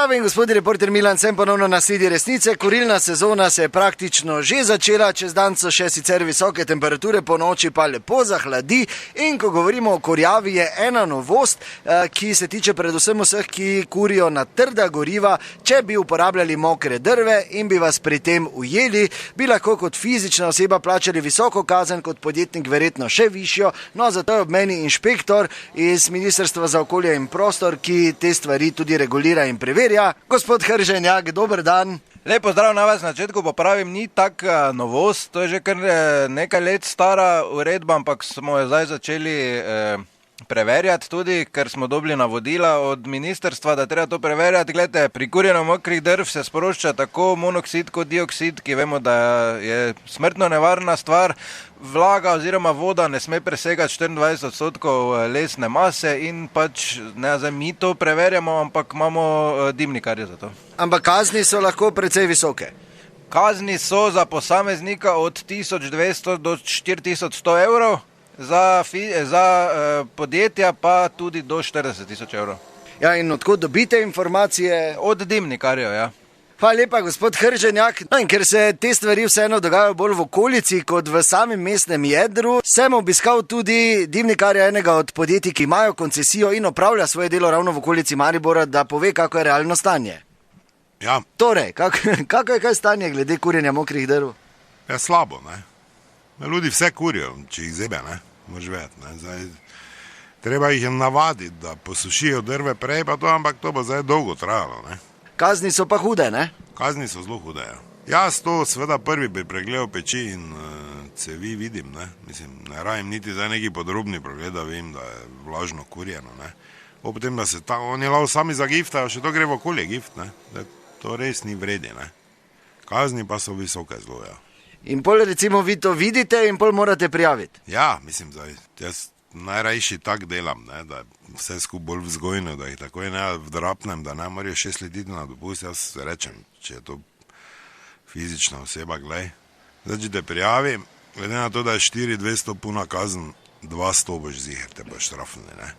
Dame in gospodi, reporter Milan, sem ponovno na sledi resnice. Kurilna sezona se je praktično že začela, čez dan so še sicer visoke temperature, po noči pa lepo zahladi. In ko govorimo o kurjavi, je ena novost, ki se tiče predvsem vseh, ki kurijo na trda goriva. Če bi uporabljali mokre drve in bi vas pri tem ujeli, bi lahko kot fizična oseba plačali visoko kazen, kot podjetnik verjetno še višjo. No, zato je ob meni inšpektor iz Ministrstva za okolje in prostor, ki te stvari tudi regulira in preverja. Gospod Hrženjak, dober dan. Lepo zdrav na vas, na začetku popravim, ni tak novost, to je že kar nekaj let stara uredba, ampak smo jo zdaj začeli preverjati tudi, ker smo dobili navodila od ministrstva, da treba to preverjati. Glede, pri kurjenju mokrih drv se sprošča tako monoksid kot dioksid, ki vemo, da je smrtno nevarna stvar. Vlaga oziroma voda ne sme presegati 24% lesne mase in pač ne, zdaj mi to preverjamo, ampak imamo dimnikarje za to. Ampak kazni so lahko precej visoke. Kazni so za posameznika od 1200 do 4100 evrov. Za podjetja pa tudi do 40.000 evrov. Ja, in odkud dobite informacije? Od dimnikarjev, ja. Hvala lepa, gospod Hrženjak. No, in ker se te stvari vseeno dogajajo bolj v okolici kot v samem mestnem jedru, sem obiskal tudi dimnikarja enega od podjetij, ki imajo koncesijo in opravlja svoje delo ravno v okolici Maribora, da pove, kako je realno stanje. Ja. Torej, kako je kaj stanje glede kurjenja mokrih drv? Ja, slabo, ne. Ljudje vse kurijo, če jih zebe, ne, moraš vedeti, ne. Zdaj, treba jih navaditi, da posušijo drve prej, pa to, ampak to bo zdaj dolgo trajalo, ne. Kazni so pa hude, ne? Kazni so zelo hude, ja. Jaz to seveda prvi bi pregledal peči in cevi vidim, ne. Mislim, ne rabim niti zdaj neki podrobni pregled, da vem, da je vlažno kurjeno, ne. Ob tem, da se oni lahko sami zagiftajo, še to gre v okolje gift, ne. To res ni vredi, ne. Kazni pa so visoke zelo, ja. In pol recimo vi to vidite in pol morate prijaviti. Ja, mislim, da jaz najrajši tak delam, ne, da vse skupaj bolj vzgojno, da jih takoj ne vdrapnem, da ne morajo 6 let na dopust. Jaz rečem, če je to fizična oseba, glej. Zdaj, če te prijavim, glede na to, da je 4.200 puna kazen, 200 boš ziher, te boš štrafnili, ne.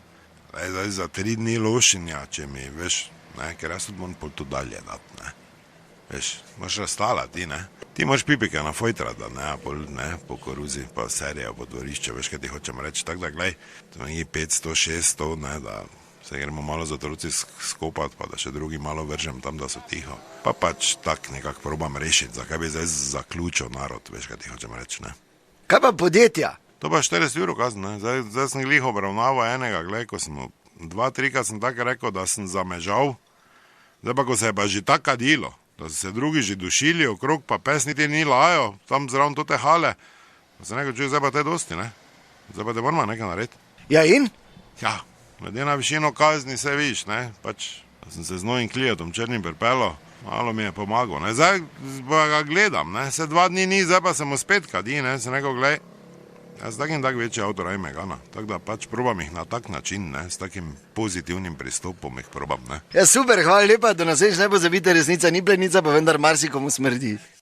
Zdaj za 3 dni lošenja, če mi, veš, ne, ker jaz tudi moram pol to dalje dati, ne. Veš, moraš razstala ti, ne. Ti moraš pipike na fojtra, da ne, po koruzi, pa serija, po dvorišče, veš, kaj ti hočem reči. Tako da, glej, to je 500, 600, ne, da se gremo malo z otroci skopati, pa da še drugi malo vržem tam, da so tiho. Pa pač tak nekako probam rešiti, zakaj bi zdaj zaključil narod, veš, kaj ti hočem reči, ne. Kaj pa podjetja? To pa 40 evrov kazen, ne. Zdaj sem glih obravnaval enega, glej, ko sem 2-3 sem tako rekel, da sem zamežal, zdaj pa, ko se je pa že tako kadilo, da so se drugi že dušili okrog, pa pes niti ni lajo, tam zraven tote hale. Pa se nekaj čuje, zdaj pa te dosti, ne? Zdaj pa te moramo nekaj narediti. Ja in? Ja, glede na višino kazni se viš, ne? Pač, sem se z novim klientom črnim pripelo, malo mi je pomagal, ne? Zdaj pa ga gledam, ne? Se 2 dni ni, zdaj pa se mu spet kadi, ne? Se nekaj gled. Jaz tak in tak večji avtor aj megana, tako da pač probam jih na tak način, ne, s takim pozitivnim pristopom jih probam, ne. Ja, super, hvala lepa, do naslednjič ne pozabite, resnica ni plenica, pa vendar marsikomu smrdi.